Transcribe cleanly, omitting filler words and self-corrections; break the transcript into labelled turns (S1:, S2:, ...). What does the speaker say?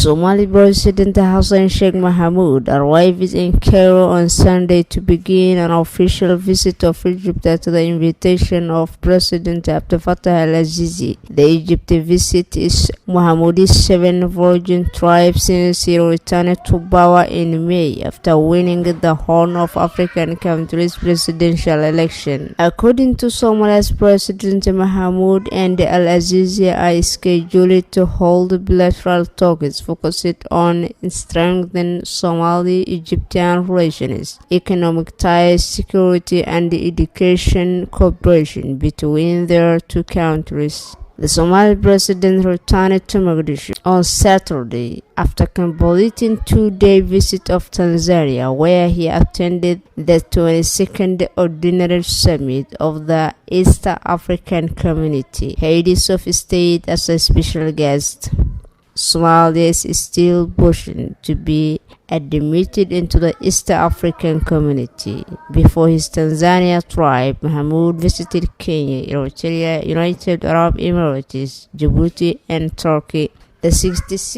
S1: Somali President Hassan Sheikh Mohamud arrived in Cairo on Sunday to begin an official visit of Egypt at the invitation of President Abdel Fattah al-Sisi. The Egypt visit is Mohamud's seventh Virgin Tribe since he returned to power in May after winning the Horn of African countries presidential election. According to Somalia's President, Mohamud and al-Sisi are scheduled to hold bilateral talks focused on strengthening Somali-Egyptian relations, economic ties, security, and education cooperation between their two countries. The Somali president returned to Mogadishu on Saturday after completing a two-day visit of Tanzania, where he attended the 22nd Ordinary Summit of the East African Community, heads of state as a special guest. Somalia is still pushing to be admitted into the East African Community. Before his Tanzania trip, Mohamud visited Kenya, Eritrea, United Arab Emirates, Djibouti, and Turkey. The 66